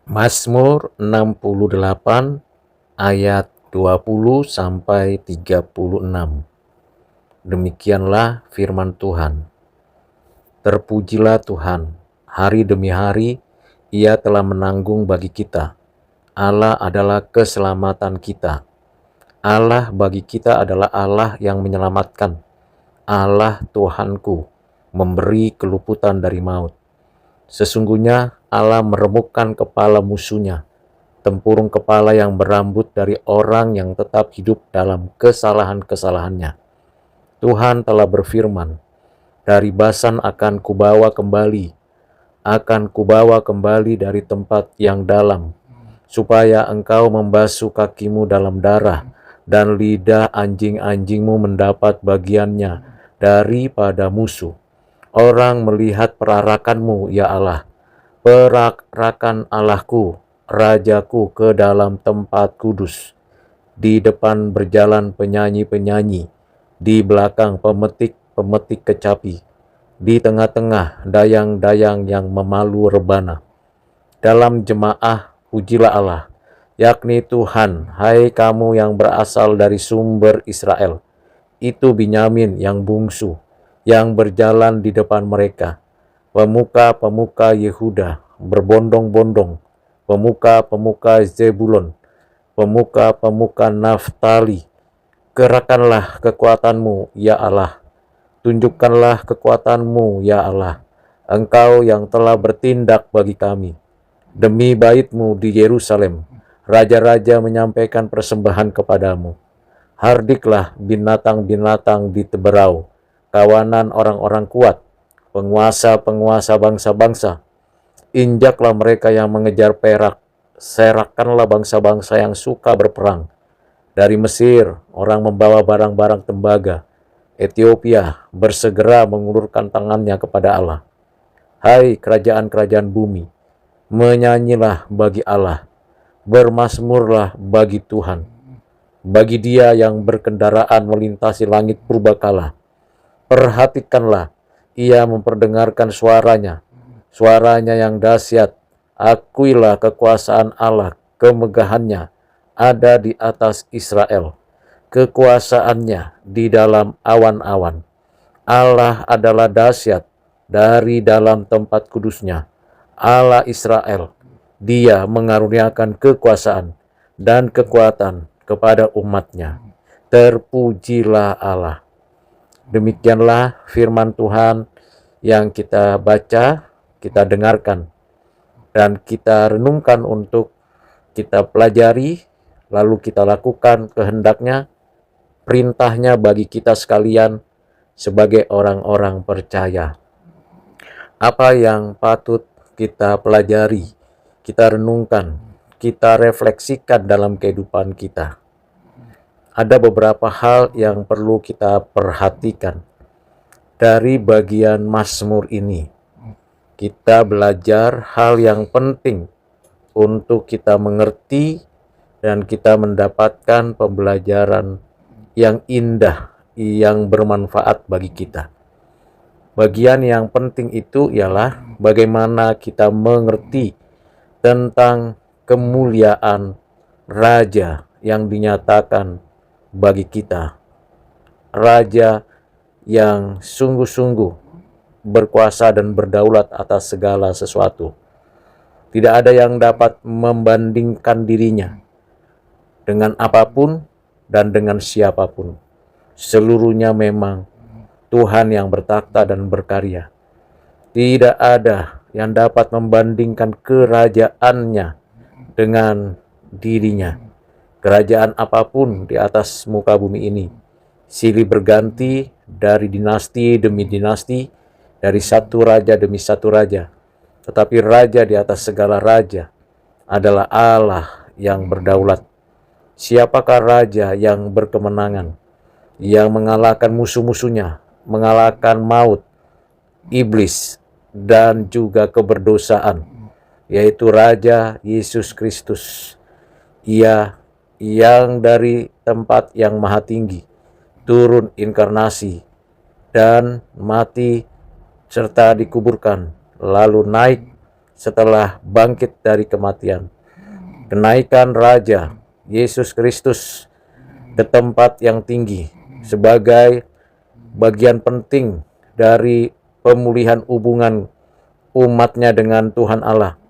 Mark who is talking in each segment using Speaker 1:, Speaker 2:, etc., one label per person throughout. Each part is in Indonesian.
Speaker 1: Mazmur 68 ayat 20 sampai 36. Demikianlah firman Tuhan. Terpujilah Tuhan, hari demi hari Ia telah menanggung bagi kita. Allah adalah keselamatan kita. Allah bagi kita adalah Allah yang menyelamatkan. Allah Tuhanku memberi keluputan dari maut. Sesungguhnya Allah meremukkan kepala musuhnya, tempurung kepala yang berambut dari orang yang tetap hidup dalam kesalahan-kesalahannya. Tuhan telah berfirman, dari Basan akan kubawa kembali dari tempat yang dalam, supaya engkau membasuh kakimu dalam darah, dan lidah anjing-anjingmu mendapat bagiannya daripada musuh. Orang melihat perarakanmu, ya Allah, perarakan Allahku, Rajaku ke dalam tempat kudus. Di depan berjalan penyanyi-penyanyi, di belakang pemetik-pemetik kecapi, di tengah-tengah dayang-dayang yang memalu rebana. Dalam jemaah pujilah Allah, yakni Tuhan, hai kamu yang berasal dari sumber Israel. Itu Binyamin yang bungsu, yang berjalan di depan mereka. Pemuka-pemuka Yehuda berbondong-bondong, pemuka-pemuka Zebulon, pemuka-pemuka Naftali. Kerahkanlah kekuatanmu, ya Allah. Tunjukkanlah kekuatanmu, ya Allah. Engkau yang telah bertindak bagi kami. Demi bait-Mu di Yerusalem, raja-raja menyampaikan persembahan kepadamu. Hardiklah binatang-binatang di teberau, kawanan orang-orang kuat, penguasa-penguasa bangsa-bangsa. Injaklah mereka yang mengejar perak, serakkanlah bangsa-bangsa yang suka berperang. Dari Mesir, orang membawa barang-barang tembaga. Ethiopia bersegera mengulurkan tangannya kepada Allah. Hai kerajaan-kerajaan bumi, menyanyilah bagi Allah, bermazmurlah bagi Tuhan. Bagi Dia yang berkendaraan melintasi langit purbakala. Perhatikanlah, Ia memperdengarkan suaranya yang dahsyat. Akuilah kekuasaan Allah, kemegahannya ada di atas Israel, kekuasaannya di dalam awan-awan. Allah adalah dahsyat dari dalam tempat kudusnya. Allah Israel, Dia mengaruniakan kekuasaan dan kekuatan kepada umatnya. Terpujilah Allah. Demikianlah firman Tuhan yang kita baca, kita dengarkan, dan kita renungkan untuk kita pelajari, lalu kita lakukan kehendaknya, perintahnya bagi kita sekalian sebagai orang-orang percaya. Apa yang patut kita pelajari, kita renungkan, kita refleksikan dalam kehidupan kita. Ada beberapa hal yang perlu kita perhatikan dari bagian Mazmur ini. Kita belajar hal yang penting untuk kita mengerti dan kita mendapatkan pembelajaran yang indah, yang bermanfaat bagi kita. Bagian yang penting itu ialah bagaimana kita mengerti tentang kemuliaan Raja yang dinyatakan bagi kita. Raja yang sungguh-sungguh berkuasa dan berdaulat atas segala sesuatu. Tidak ada yang dapat membandingkan dirinya dengan apapun dan dengan siapapun. Seluruhnya memang Tuhan yang bertakhta dan berkarya. Tidak ada yang dapat membandingkan kerajaannya dengan dirinya. Kerajaan apapun di atas muka bumi ini silih berganti dari dinasti demi dinasti, dari satu raja demi satu raja. Tetapi raja di atas segala raja adalah Allah yang berdaulat. Siapakah raja yang berkemenangan, yang mengalahkan musuh-musuhnya, mengalahkan maut, iblis, dan juga keberdosaan, yaitu Raja Yesus Kristus. Ia yang dari tempat yang maha tinggi turun inkarnasi dan mati serta dikuburkan, lalu naik setelah bangkit dari kematian. Kenaikan Raja Yesus Kristus ke tempat yang tinggi sebagai bagian penting dari pemulihan hubungan umatnya dengan Tuhan Allah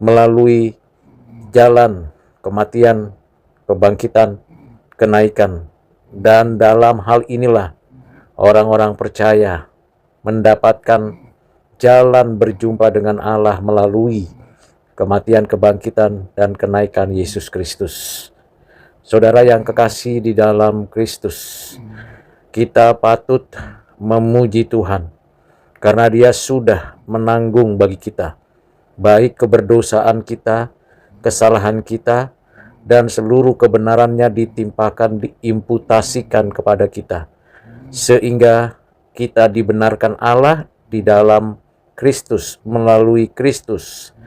Speaker 1: melalui jalan kematian, kebangkitan, kenaikan. Dan dalam hal inilah orang-orang percaya mendapatkan jalan berjumpa dengan Allah melalui kematian, kebangkitan, dan kenaikan Yesus Kristus. Saudara yang kekasih di dalam Kristus, kita patut memuji Tuhan karena Dia sudah menanggung bagi kita, baik keberdosaan kita, kesalahan kita, dan seluruh kebenarannya ditimpakan, diimputasikan kepada kita, sehingga kita dibenarkan Allah di dalam Kristus, melalui Kristus,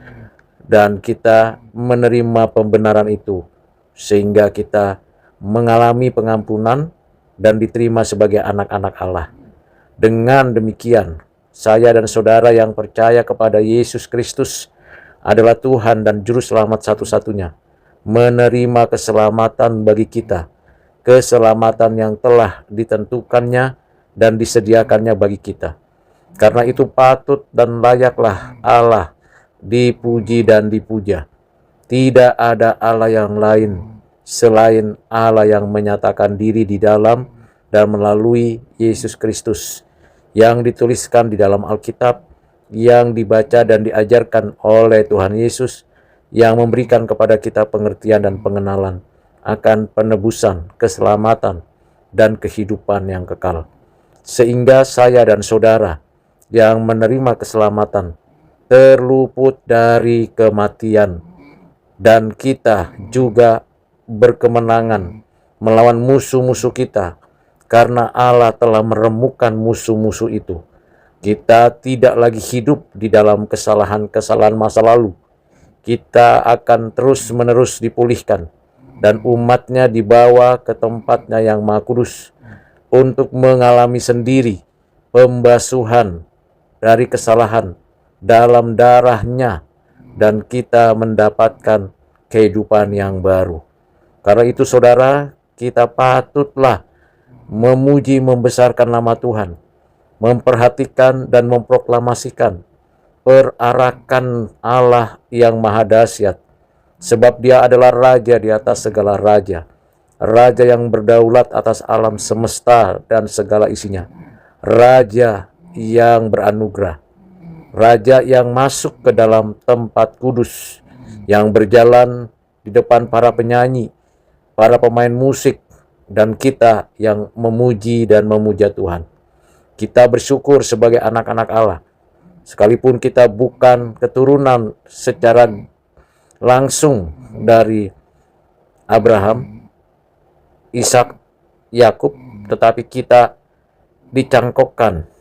Speaker 1: dan kita menerima pembenaran itu, sehingga kita mengalami pengampunan dan diterima sebagai anak-anak Allah. Dengan demikian, saya dan saudara yang percaya kepada Yesus Kristus adalah Tuhan dan Juru Selamat satu-satunya, menerima keselamatan bagi kita, keselamatan yang telah ditentukannya dan disediakannya bagi kita. Karena itu patut dan layaklah Allah dipuji dan dipuja. Tidak ada Allah yang lain selain Allah yang menyatakan diri di dalam dan melalui Yesus Kristus, yang dituliskan di dalam Alkitab, yang dibaca dan diajarkan oleh Tuhan Yesus, yang memberikan kepada kita pengertian dan pengenalan akan penebusan, keselamatan, dan kehidupan yang kekal. Sehingga saya dan saudara yang menerima keselamatan terluput dari kematian, dan kita juga berkemenangan melawan musuh-musuh kita, karena Allah telah meremukkan musuh-musuh itu. Kita tidak lagi hidup di dalam kesalahan-kesalahan masa lalu. Kita akan terus-menerus dipulihkan, dan umatnya dibawa ke tempatnya yang Maha Kudus untuk mengalami sendiri pembasuhan dari kesalahan dalam darahnya, dan kita mendapatkan kehidupan yang baru. Karena itu saudara, kita patutlah memuji, membesarkan nama Tuhan, memperhatikan dan memproklamasikan perarakan Allah yang maha dahsyat, sebab Dia adalah Raja di atas segala raja, Raja yang berdaulat atas alam semesta dan segala isinya, Raja yang beranugerah, Raja yang masuk ke dalam tempat kudus, yang berjalan di depan para penyanyi, para pemain musik, dan kita yang memuji dan memuja Tuhan. Kita bersyukur sebagai anak-anak Allah, sekalipun kita bukan keturunan secara langsung dari Abraham, Ishak, Yakub, tetapi kita dicangkokkan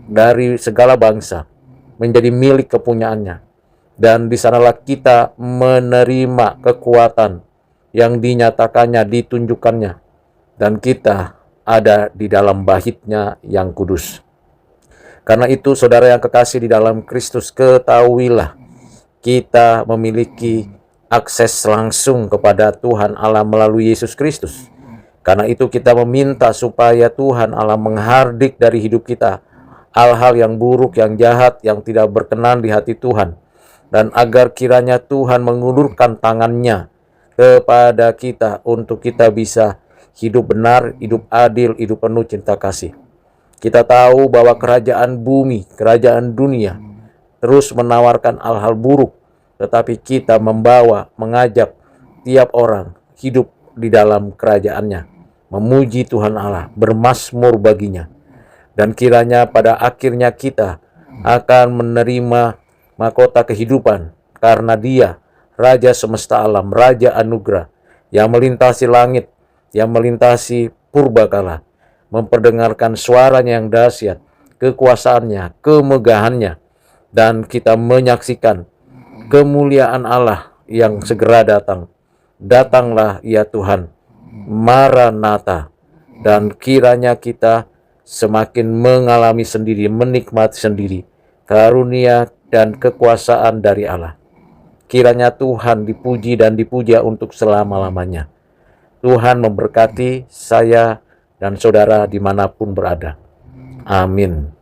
Speaker 1: dari segala bangsa menjadi milik kepunyaannya, dan di sanalah kita menerima kekuatan yang dinyatakannya, ditunjukkannya, dan kita ada di dalam baitnya yang kudus. Karena itu saudara yang kekasih di dalam Kristus, ketahuilah kita memiliki akses langsung kepada Tuhan Allah melalui Yesus Kristus. Karena itu kita meminta supaya Tuhan Allah menghardik dari hidup kita hal-hal yang buruk, yang jahat, yang tidak berkenan di hati Tuhan, dan agar kiranya Tuhan mengulurkan tangannya kepada kita untuk kita bisa hidup benar, hidup adil, hidup penuh cinta kasih. Kita tahu bahwa kerajaan bumi, kerajaan dunia terus menawarkan hal-hal buruk, tetapi kita mengajak tiap orang hidup di dalam kerajaannya, memuji Tuhan Allah, bermazmur baginya. Dan kiranya pada akhirnya kita akan menerima mahkota kehidupan, karena Dia Raja semesta alam, Raja anugerah, yang melintasi langit, yang melintasi purbakala, memperdengarkan suaranya yang dahsyat, kekuasaannya, kemegahannya, dan kita menyaksikan kemuliaan Allah yang segera datang. Datanglah ya Tuhan, Maranatha. Dan kiranya kita semakin mengalami sendiri, menikmati sendiri karunia dan kekuasaan dari Allah. Kiranya Tuhan dipuji dan dipuja untuk selama-lamanya. Tuhan memberkati saya dan saudara dimanapun berada. Amin.